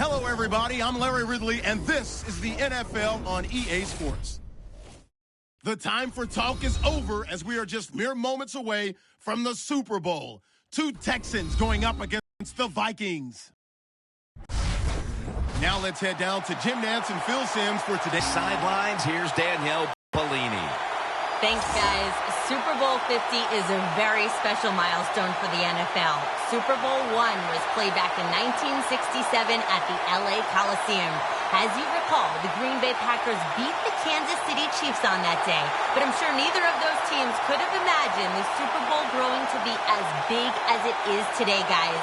Hello, everybody. I'm Larry Ridley, and this is the NFL on EA Sports. The time for talk is over as we are just mere moments away from the Super Bowl. Two Texans going up against the Vikings. Now let's head down to Jim Nantz and Phil Simms for today's sidelines. Here's Danielle Bellini. Thanks, guys. Super Bowl 50 is a very special milestone for the NFL. Super Bowl I was played back in 1967 at the LA Coliseum. As you recall, the Green Bay Packers beat the Kansas City Chiefs on that day. But I'm sure neither of those teams could have imagined the Super Bowl growing to be as big as it is today, guys.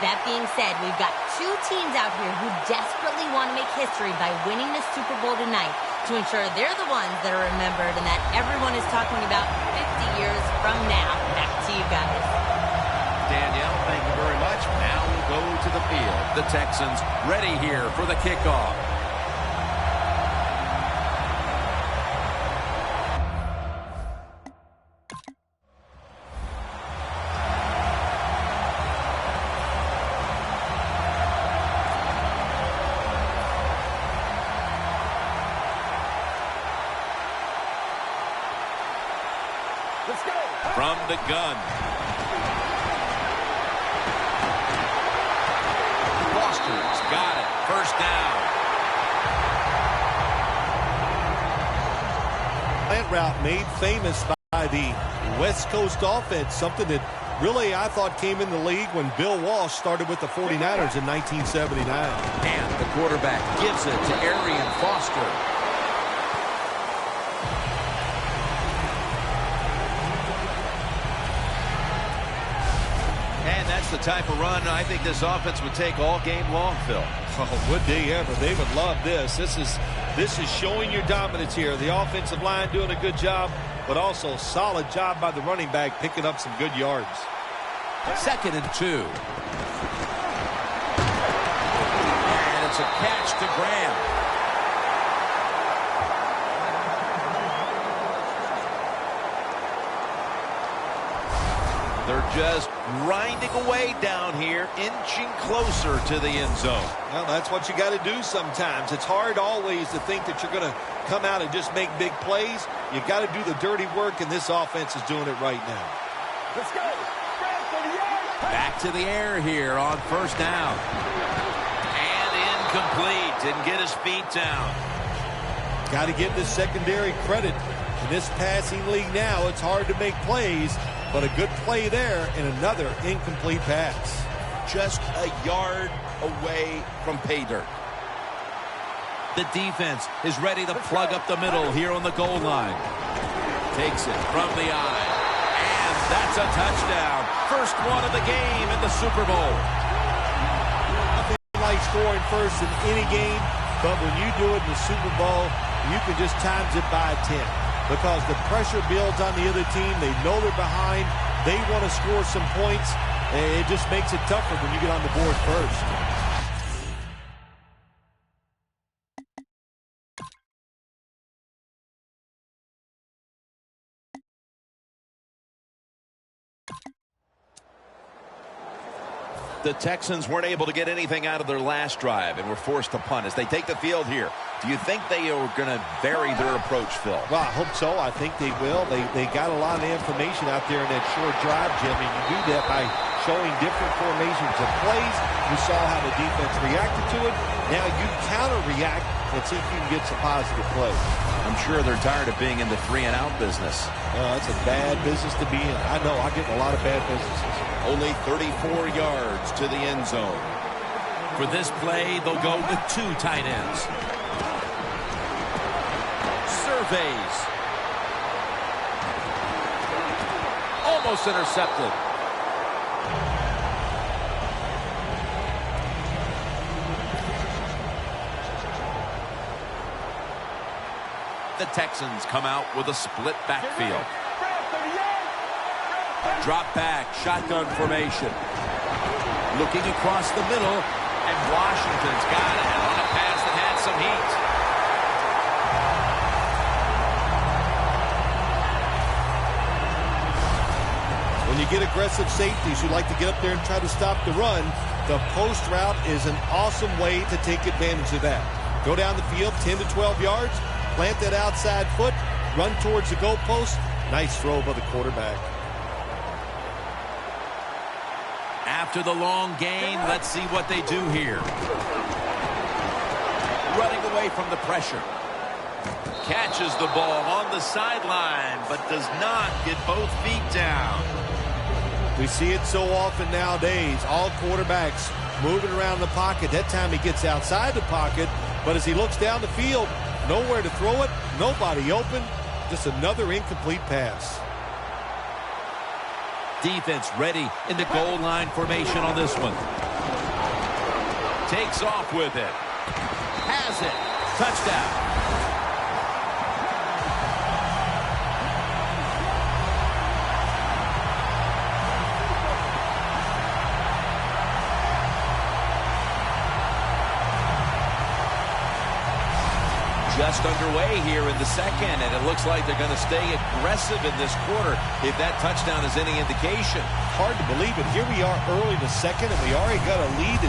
That being said, we've got two teams out here who desperately want to make history by winning the Super Bowl tonight to ensure they're the ones that are remembered and that everyone is talking about 50 years from now. Back to you guys. Danielle, thank you very much. Now we'll go to the field. The Texans ready here for the kickoff. From the gun. Foster's got it. First down. Plant route made famous by the West Coast offense, something that really I thought came in the league when Bill Walsh started with the 49ers in 1979. And the quarterback gives it to Arian Foster. The type of run I think this offense would take all game long, Phil. Oh, would they ever? They would love this. This is showing your dominance here. The offensive line doing a good job, but also solid job by the running back picking up some good yards. 2nd and 2. And it's a catch to Graham. They're just grinding away down here, inching closer to the end zone. Well, that's what you got to do sometimes. It's hard always to think that you're going to come out and just make big plays. You got to do the dirty work, and this offense is doing it right now. Let's go. Back to the air here on first down. And incomplete. Didn't get his feet down. Got to give the secondary credit. In this passing league now, it's hard to make plays. But a good play there and another incomplete pass. Just a yard away from pay dirt. The defense is ready to plug up the middle here on the goal line. Takes it from the eye. And that's a touchdown. First one of the game in the Super Bowl. Nothing like scoring first in any game, but when you do it in the Super Bowl, you can just times it by 10. Because the pressure builds on the other team. They know they're behind. They want to score some points. It just makes it tougher when you get on the board first. The Texans weren't able to get anything out of their last drive and were forced to punt as they take the field here. Do you think they are going to vary their approach, Phil? Well, I hope so. I think they will. They got a lot of information out there in that short drive, Jim, and you do that by showing different formations of plays. You saw how the defense reacted to it. Now you counter-react and see if you can get some positive plays. I'm sure they're tired of being in the 3-and-out business. That's a bad business to be in. I know. I get in a lot of bad businesses. Only 34 yards to the end zone. For this play, they'll go with 2 tight ends. Surveys. Almost intercepted. The Texans come out with a split backfield. Drop back, shotgun formation. Looking across the middle, and Washington's got it on a pass that had some heat. When you get aggressive safeties who like to get up there and try to stop the run, the post route is an awesome way to take advantage of that. Go down the field 10 to 12 yards, plant that outside foot, run towards the goalpost. Nice throw by the quarterback. After the long gain, let's see what they do here. Running away from the pressure. Catches the ball on the sideline, but does not get both feet down. We see it so often nowadays. All quarterbacks moving around the pocket. That time he gets outside the pocket, but as he looks down the field, nowhere to throw it, nobody open. Just another incomplete pass. Defense ready in the goal line formation on this one. Takes off with it. Has it. Touchdown. Just underway here in the second, and it looks like they're going to stay aggressive in this quarter if that touchdown is any indication. Hard to believe it. Here we are early in the second, and we already got a lead.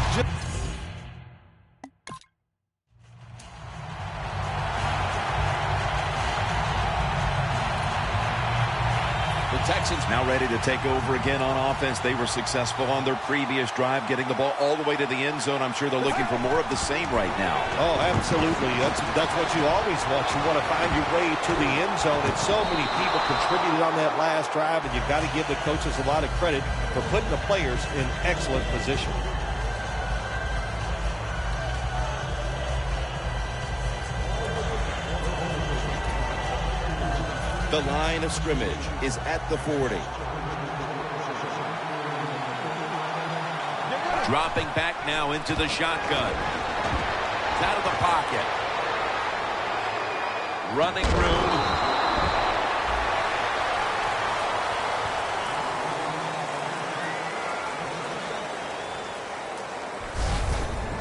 The Texans now ready to take over again on offense. They were successful on their previous drive, getting the ball all the way to the end zone. I'm sure they're looking for more of the same right now. Oh, absolutely. That's what you always want. You want to find your way to the end zone, and so many people contributed on that last drive, and you've got to give the coaches a lot of credit for putting the players in excellent position. The line of scrimmage is at the 40. Dropping back now into the shotgun. Out of the pocket. Running room.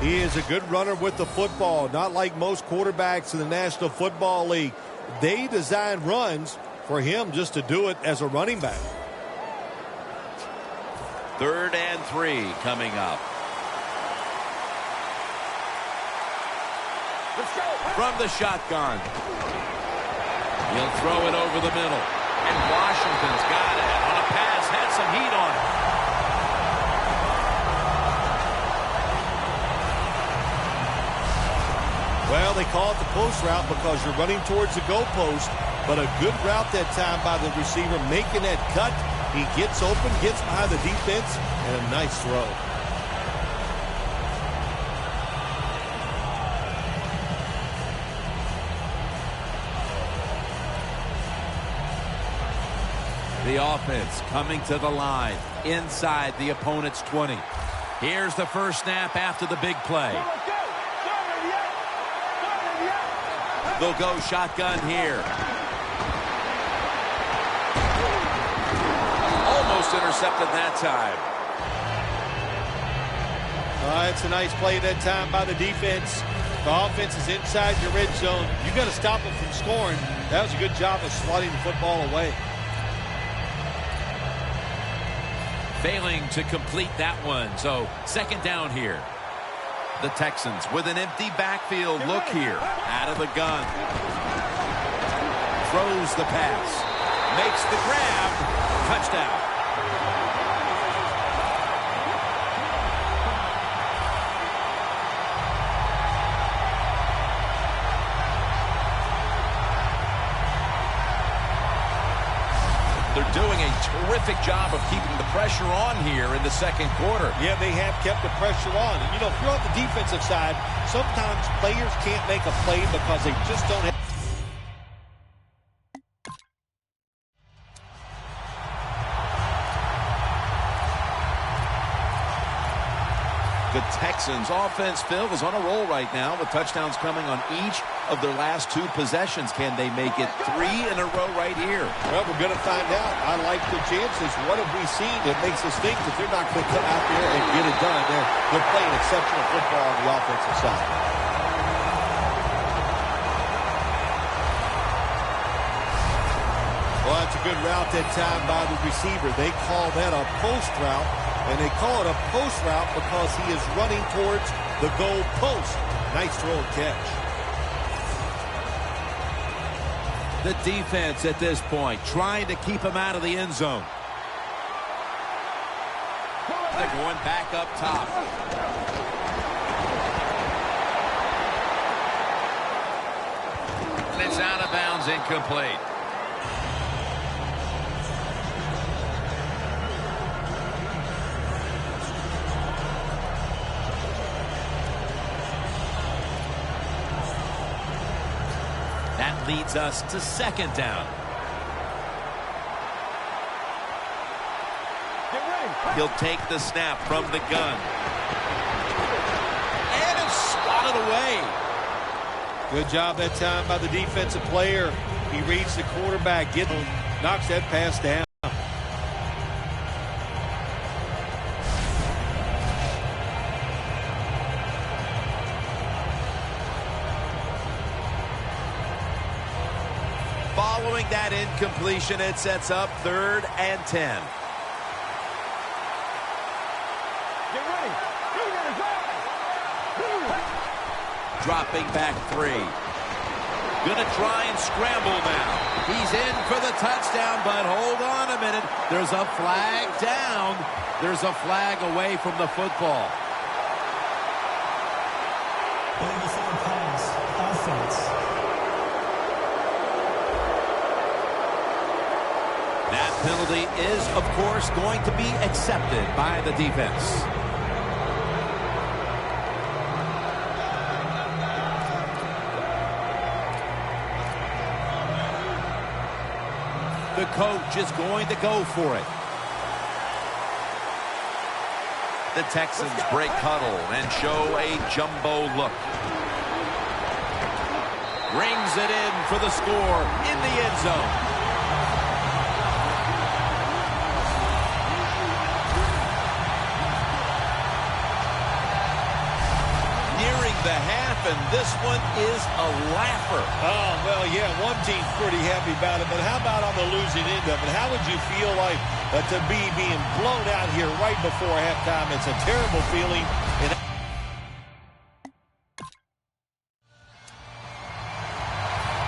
He is a good runner with the football, not like most quarterbacks in the National Football League. They design runs for him just to do it as a running back. 3rd and 3 coming up. From the shotgun. He'll throw it over the middle. And Washington's got it on a pass. Had some heat on it. Well, they call it the post route because you're running towards the goalpost, but a good route that time by the receiver making that cut. He gets open, gets behind the defense, and a nice throw. The offense coming to the line inside the opponent's 20. Here's the first snap after the big play. They'll go shotgun here. Almost intercepted that time. It's a nice play that time by the defense. The offense is inside your red zone. You got to stop them from scoring. That was a good job of swatting the football away. Failing to complete that one. So 2nd down here. The Texans with an empty backfield look here. Out of the gun. Throws the pass. Makes the grab. Touchdown. They're doing a terrific job of keeping the pressure on here in the second quarter. Yeah, they have kept the pressure on. And, you know, if you're on the defensive side, sometimes players can't make a play because they just don't have. The Texans offense, Phil, is on a roll right now with touchdowns coming on each of their last 2 possessions. Can they make it 3 in a row right here? Well, we're going to find out. I like the chances. What have we seen that makes us think that they're not going to come out there and get it done? They're playing exceptional football on the offensive side. Well, that's a a good route that time by the receiver. They call that a post route, and they call it a post route because he is running towards the goal post. Nice throw and catch. The defense at this point trying to keep him out of the end zone. They're going back up top. And it's out of bounds, incomplete. That leads us to second down. He'll take the snap from the gun. And it's swatted away. Good job that time by the defensive player. He reads the quarterback, knocks that pass down. Following that incompletion, it sets up 3rd and 10. Dropping back 3. Gonna try and scramble now. He's in for the touchdown, but hold on a minute. There's a flag down. There's a flag away from the football. That penalty is, of course, going to be accepted by the defense. The coach is going to go for it. The Texans break huddle and show a jumbo look. Rings it in for the score in the end zone. Nearing the half, and this one is a laugher. Oh, well, yeah, one team's pretty happy about it, but how about on the losing end of it? How would you feel like to be being blown out here right before halftime? It's a terrible feeling.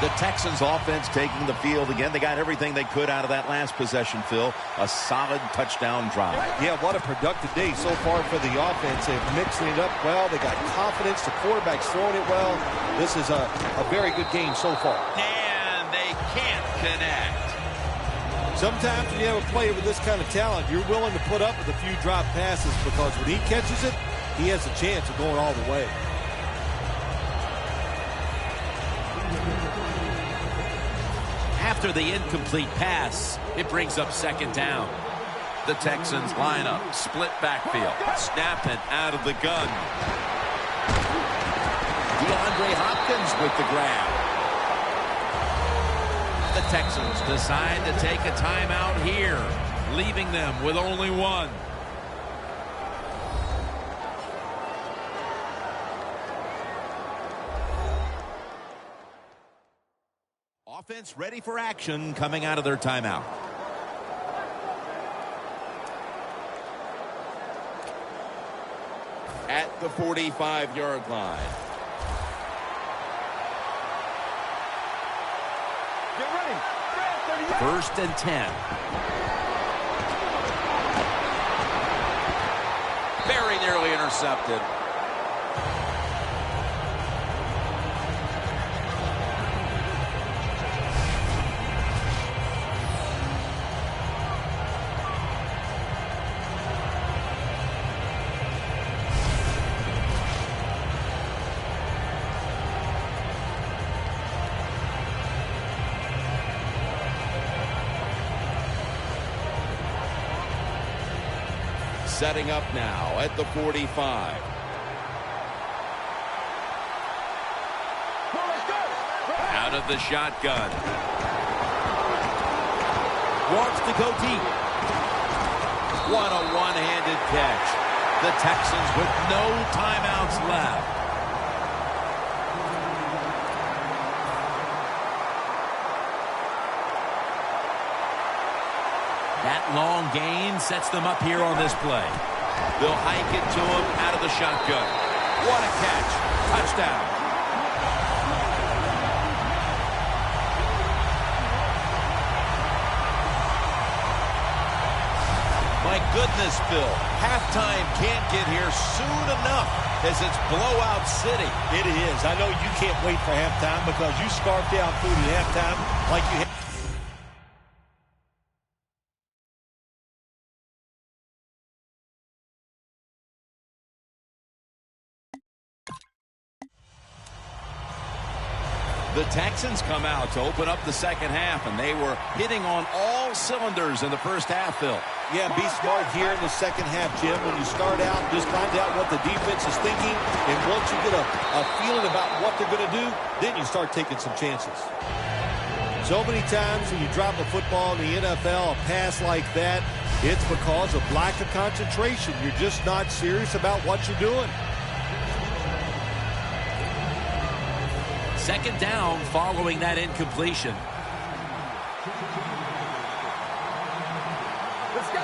The Texans offense taking the field again. They got everything they could out of that last possession, Phil. A solid touchdown drive. Yeah, what a productive day so far for the offense. They're mixing it up well. They got confidence. The quarterback's throwing it well. This is a very good game so far. And they can't connect. Sometimes when you have a player with this kind of talent, you're willing to put up with a few drop passes because when he catches it, he has a chance of going all the way. After the incomplete pass, it brings up second down. The Texans line up, split backfield, snap it out of the gun. DeAndre Hopkins with the grab. The Texans decide to take a timeout here, leaving them with only one. Offense ready for action coming out of their timeout. At the 45-yard line. Get ready. 1st and 10. Very nearly intercepted. Setting up now at the 45. Out of the shotgun. Wants to go deep. What a one-handed catch. The Texans with no timeouts left. long gain sets them up here on this play. They'll hike it to him out of the shotgun. What a catch. Touchdown. My goodness, Phil. Halftime can't get here soon enough as it's blowout city. It is. I know you can't wait for halftime because you scarfed down food at halftime like you had. The Texans come out to open up the second half, and they were hitting on all cylinders in the first half, Phil. Yeah, be smart here in the second half, Jim. When you start out, just find out what the defense is thinking, and once you get a feeling about what they're going to do, then you start taking some chances. So many times when you drop a football in the NFL, a pass like that, it's because of lack of concentration. You're just not serious about what you're doing. Second down following that incompletion. Let's go.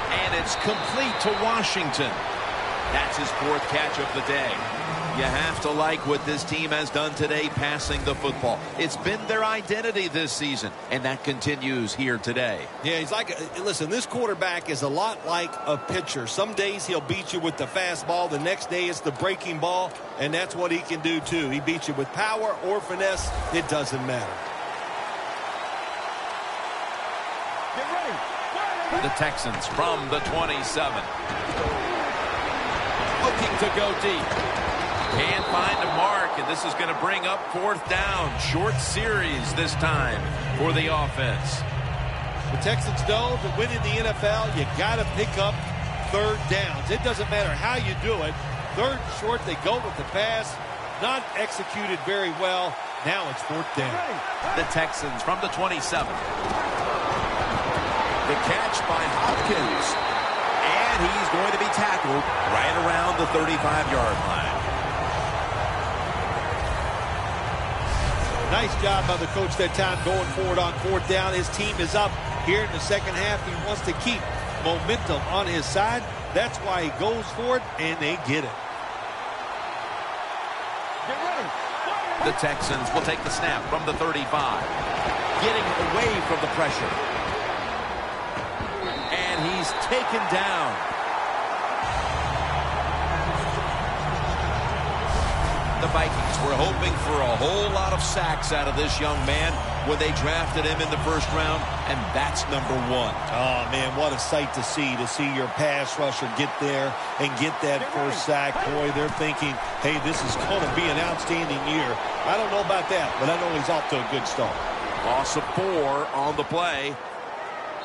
And it's complete to Washington. That's his fourth catch of the day. You have to like what this team has done today passing the football. It's been their identity this season, and that continues here today. Yeah, he's like, listen, this quarterback is a lot like a pitcher. Some days he'll beat you with the fastball. The next day it's the breaking ball, and that's what he can do too. He beats you with power or finesse. It doesn't matter. Get ready. The Texans from the 27. Looking to go deep. Can't find a mark, and this is going to bring up fourth down. Short series this time for the offense. The Texans know to win in the NFL, you got to pick up third downs. It doesn't matter how you do it. Third short, they go with the pass. Not executed very well. Now it's fourth down. The Texans from the 27. The catch by Hopkins. And he's going to be tackled right around the 35-yard line. Nice job by the coach that time going forward on fourth down. His team is up here in the second half. He wants to keep momentum on his side. That's why he goes for it, and they get it. Get ready. The Texans will take the snap from the 35. Getting away from the pressure. And he's taken down. The Vikings were hoping for a whole lot of sacks out of this young man when they drafted him in the first round, and that's number one. Oh, man, what a sight to see your pass rusher get there and get that first sack. Boy, they're thinking, hey, this is going to be an outstanding year. I don't know about that, but I know he's off to a good start. Loss of 4 on the play,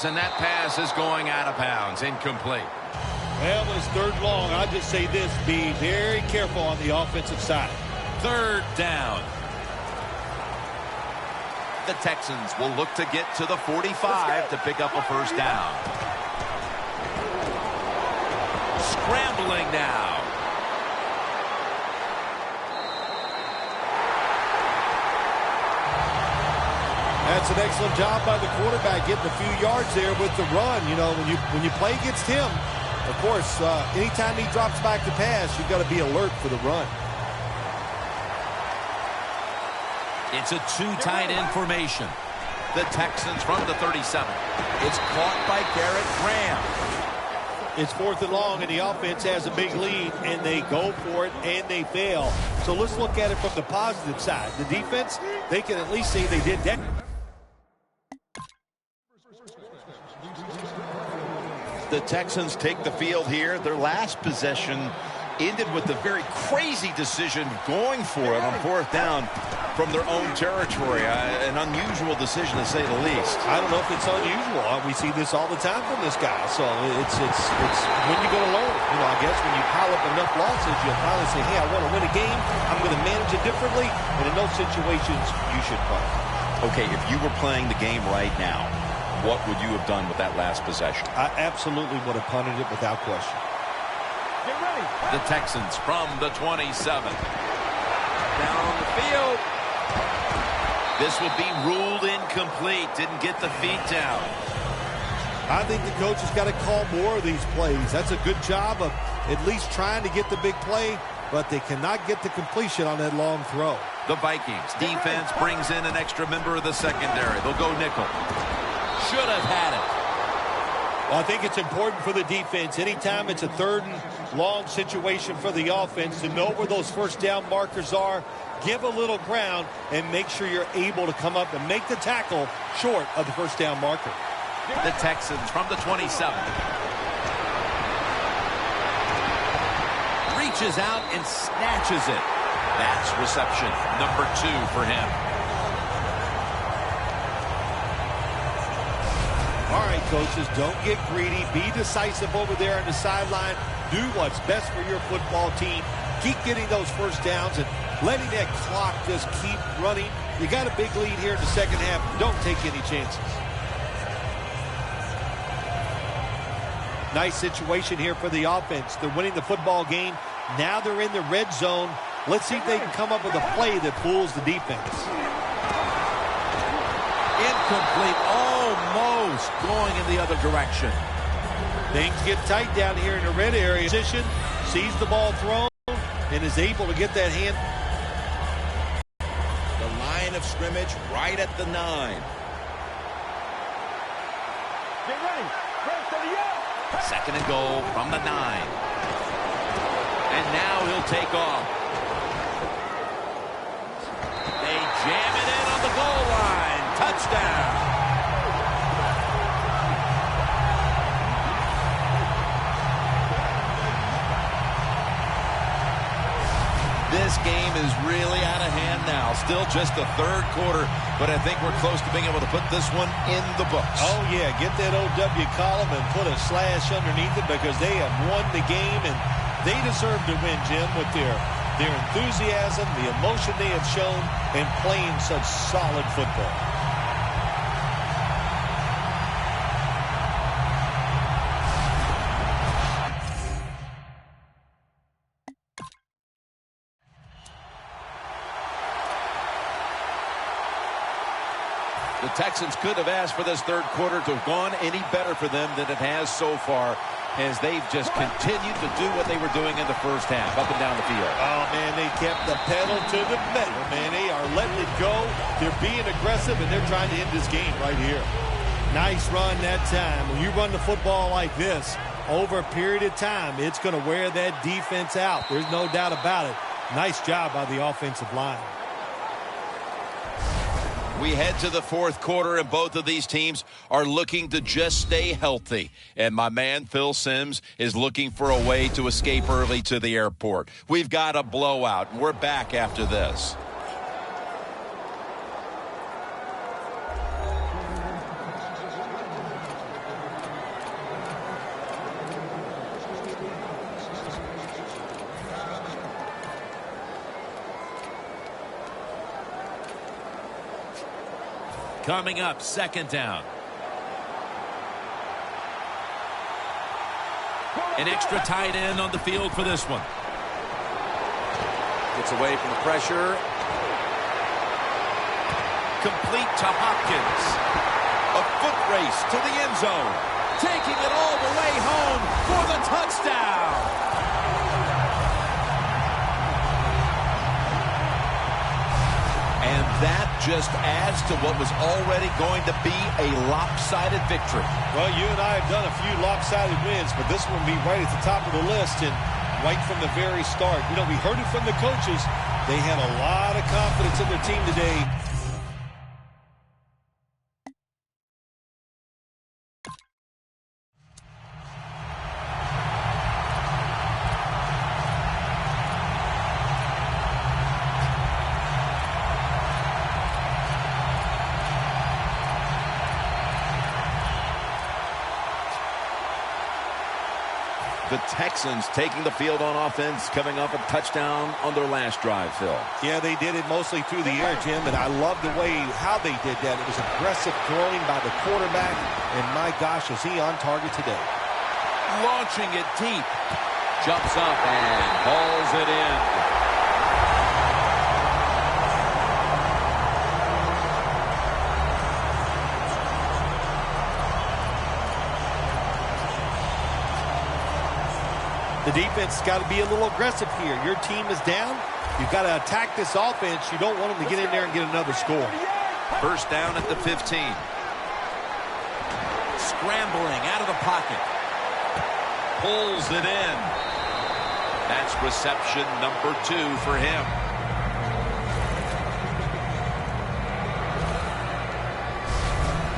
and that pass is going out of bounds, incomplete. Well, it's third long. I'll just say this, be very careful on the offensive side. Third down. The Texans will look to get to the 45 to pick up a first down. Scrambling now. That's an excellent job by the quarterback getting a few yards there with the run. You know, when you play against him, of course, anytime he drops back to pass, you've got to be alert for the run. It's a two-tight end formation. The Texans from the 37. It's caught by Garrett Graham. It's fourth and long, and the offense has a big lead, and they go for it, and they fail. So let's look at it from the positive side. The defense, they can at least say they did that. The Texans take the field here. Their last possession ended with a very crazy decision going for it on fourth down from their own territory. An unusual decision, to say the least. I don't know if it's unusual. We see this all the time from this guy. So it's when you're going to learn. You know, I guess when you pile up enough losses, you'll finally say, hey, I want to win a game. I'm going to manage it differently. And in those situations, you should punt. Okay, if you were playing the game right now, what would you have done with that last possession? I absolutely would have punted it without question. Get ready. The Texans from the 27. down the field. This will be ruled incomplete. Didn't get the feet down. I think the coach has got to call more of these plays. That's a good job of at least trying to get the big play, but they cannot get the completion on that long throw. The Vikings defense brings in an extra member of the secondary. They'll go nickel. Should have had it. Well, I think it's important for the defense. Anytime it's a third and long situation for the offense to know where those first down markers are, give a little ground, and make sure you're able to come up and make the tackle short of the first down marker. The Texans from the 27. Reaches out and snatches it. That's reception number 2 for him. All right, coaches, don't get greedy. Be decisive over there on the sideline. Do what's best for your football team. Keep getting those first downs and letting that clock just keep running. You got a big lead here in the second half. Don't take any chances. Nice situation here for the offense. They're winning the football game. Now they're in the red zone. Let's see if they can come up with a play that fools the defense. Incomplete, almost going in the other direction. Things get tight down here in the red area. Position, sees the ball thrown, and is able to get that hand. The line of scrimmage right at the 9. Get ready. Press to the out. Second and goal from the 9. And now he'll take off. They jam it in on the goal line. Touchdown. This game is really out of hand now. Still just the third quarter, but I think we're close to being able to put this one in the books. Oh, yeah. Get that OW column and put a slash underneath it because they have won the game, and they deserve to win, Jim, with their enthusiasm, the emotion they have shown, and playing such solid football. The Texans could have asked for this third quarter to have gone any better for them than it has so far, as they've just continued to do what they were doing in the first half, up and down the field. Oh, man, they kept the pedal to the metal, man. They are letting it go. They're being aggressive, and they're trying to end this game right here. Nice run that time. When you run the football like this, over a period of time, it's going to wear that defense out. There's no doubt about it. Nice job by the offensive line. We head to the fourth quarter, and both of these teams are looking to just stay healthy. And my man, Phil Simms, is looking for a way to escape early to the airport. We've got a blowout, and we're back after this. Coming up, second down. An extra tight end on the field for this one. Gets away from the pressure. Complete to Hopkins. A foot race to the end zone. Taking it all the way home for the touchdown. And that just adds to what was already going to be a lopsided victory. Well, you and I have done a few lopsided wins, but this one will be right at the top of the list and right from the very start. You know, we heard it from the coaches. They had a lot of confidence in their team today. The Texans taking the field on offense, coming off a touchdown on their last drive, Phil. Yeah, they did it mostly through the air, Jim, and I love the way how they did that. It was aggressive throwing by the quarterback, and my gosh, is he on target today. Launching it deep. Jumps up and hauls it in. The defense has got to be a little aggressive here. Your team is down. You've got to attack this offense. You don't want them to get in there and get another score. First down at the 15. Scrambling out of the pocket. Pulls it in. That's reception number 2 for him.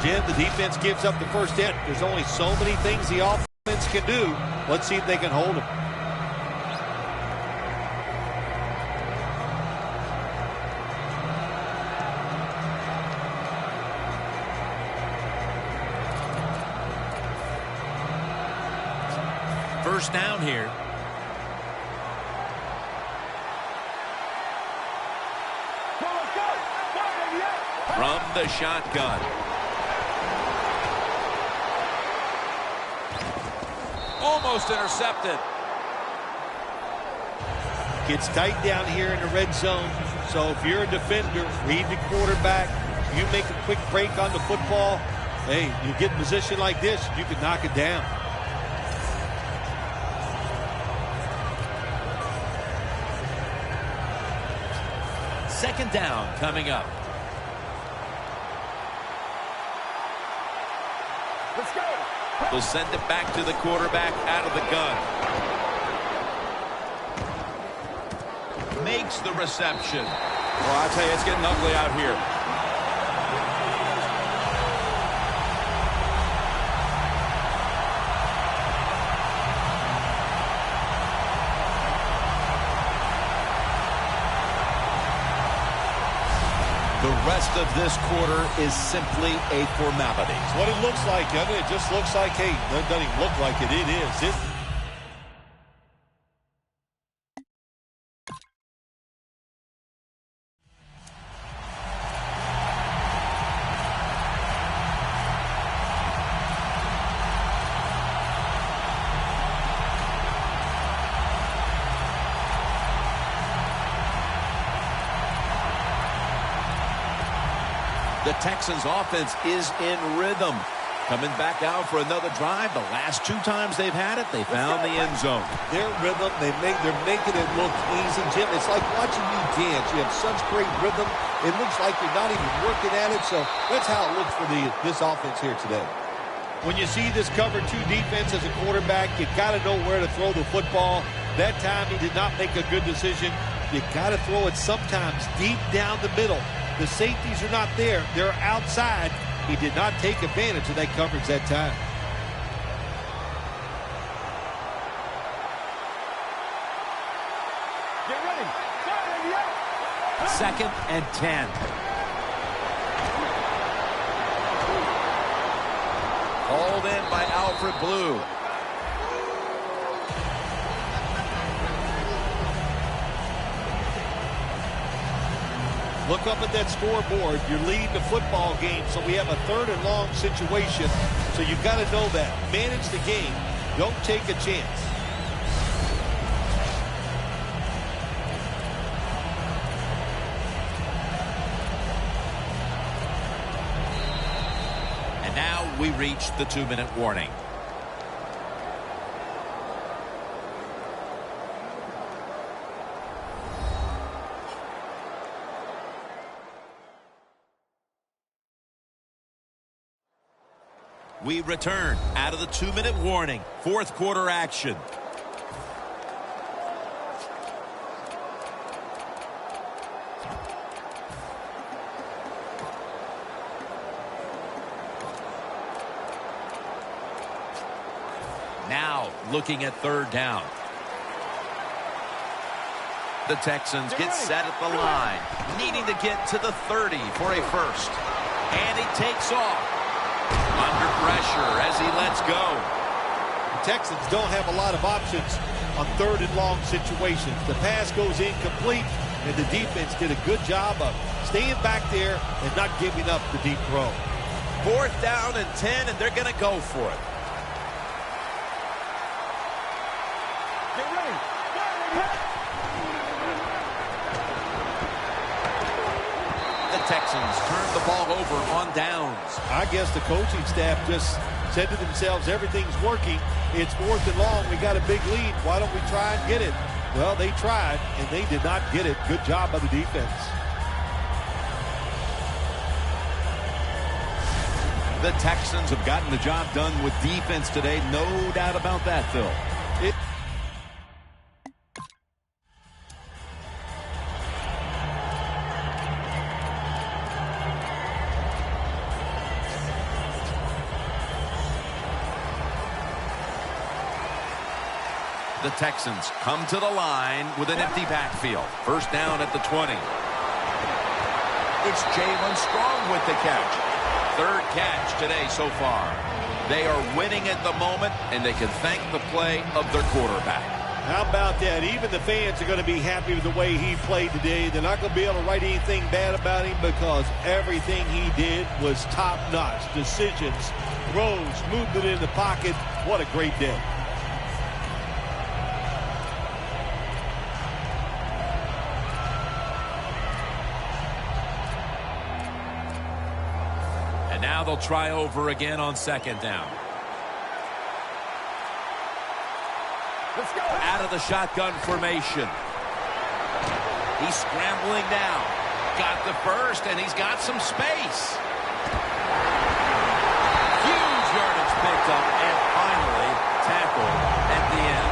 Jim, the defense gives up the first hit. There's only so many things the offense can do. Let's see if they can hold him. First down here. From the shotgun. Almost intercepted. Gets tight down here in the red zone. So if you're a defender, read the quarterback, you make a quick break on the football, hey, you get in a position like this, you can knock it down. Second down coming up. Let's go. They'll send it back to the quarterback out of the gun. Makes the reception. Well, I tell you, it's getting ugly out here. The rest of this quarter is simply a formality. It's what it looks like, doesn't it? It just looks like, hey, it doesn't even look like it. It is. The Texans offense is in rhythm. Coming back out for another drive. The last 2 times they've had it, they found the end zone. Their rhythm, they're making it look easy, Jim. It's like watching you dance. You have such great rhythm. It looks like you're not even working at it. So that's how it looks for this offense here today. When you see this cover 2 defense as a quarterback, you got to know where to throw the football. That time he did not make a good decision. You got to throw it sometimes deep down the middle. The safeties are not there. They're outside. He did not take advantage of that coverage that time. Get ready. Fire, Second and 10. Hauled in by Alfred Blue. Look up at that scoreboard. You're leading the football game, so we have a 3rd and long situation. So you've got to know that. Manage the game. Don't take a chance. And now we reach the 2-minute warning. We return out of the 2-minute warning. 4th quarter action. Now looking at 3rd down. The Texans get set at the line, needing to get to the 30 for a first. And he takes off. Under pressure as he lets go. The Texans don't have a lot of options on 3rd and long situations. The pass goes incomplete, and the defense did a good job of staying back there and not giving up the deep throw. 4th down and 10, and they're going to go for it. Get ready. The Texans turn the ball over on downs. I guess the coaching staff just said to themselves, everything's working. It's 4th and long. We got a big lead. Why don't we try and get it? Well, they tried, and they did not get it. Good job by the defense. The Texans have gotten the job done with defense today. No doubt about that, Phil. The Texans come to the line with an empty backfield. First down at the 20. It's Jalen Strong with the catch. 3rd catch today so far. They are winning at the moment, and they can thank the play of their quarterback. How about that? Even the fans are going to be happy with the way he played today. They're not going to be able to write anything bad about him because everything he did was top-notch. Decisions, throws, movement in the pocket. What a great day. Now they'll try over again on 2nd down. Let's go. Out of the shotgun formation. He's scrambling now. Got the first, and he's got some space. Huge yardage picked up, and finally tackled at the end.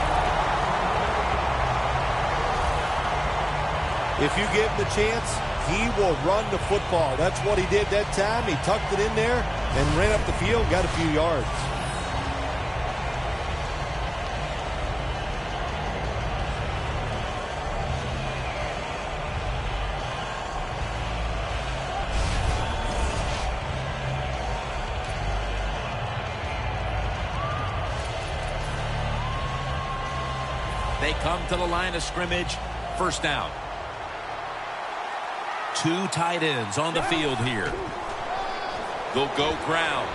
If you give him the chance, he will run the football. That's what he did that time. He tucked it in there and ran up the field, got a few yards. They come to the line of scrimmage. First down. 2 tight ends on the field here. They'll go ground.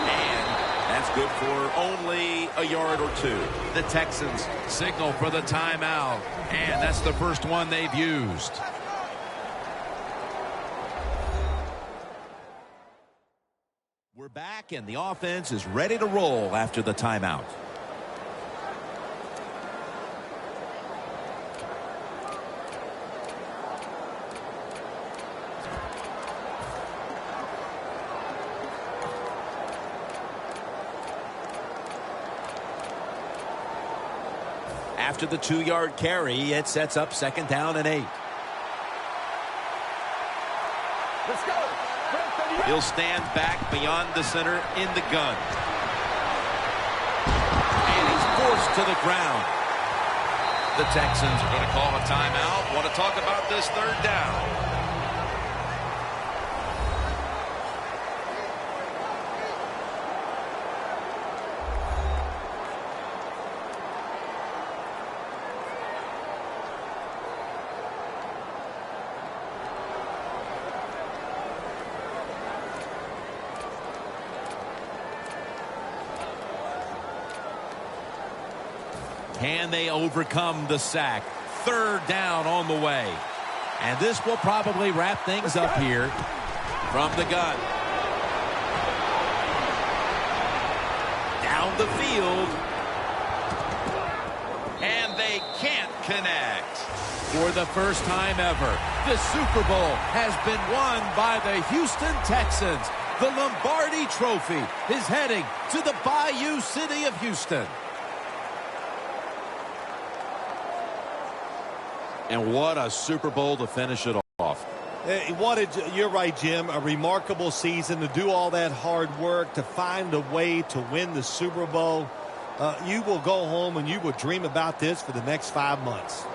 And that's good for only a yard or 2. The Texans signal for the timeout. And that's the first one they've used. We're back, and the offense is ready to roll after the timeout. After the 2-yard carry, it sets up 2nd down and 8. Let's go. He'll stand back beyond the center in the gun. And he's forced to the ground. The Texans are going to call a timeout. Want to talk about this 3rd down. Can they overcome the sack? 3rd down on the way. And this will probably wrap things up here from the gun. Down the field. And they can't connect. For the first time ever, the Super Bowl has been won by the Houston Texans. The Lombardi Trophy is heading to the Bayou City of Houston. And what a Super Bowl to finish it off. You're right, Jim. A remarkable season to do all that hard work, to find a way to win the Super Bowl. You will go home and you will dream about this for the next 5 months.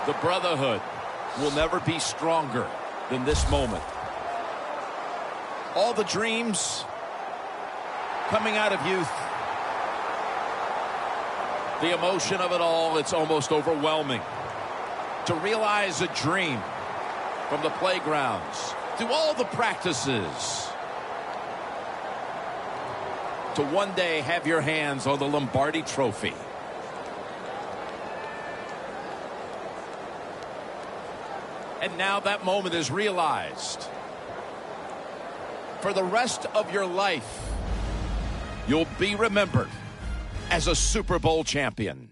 The brotherhood will never be stronger than this moment. All the dreams coming out of youth. The emotion of it all, it's almost overwhelming. To realize a dream from the playgrounds, through all the practices, to one day have your hands on the Lombardi Trophy. And now that moment is realized. For the rest of your life, you'll be remembered as a Super Bowl champion.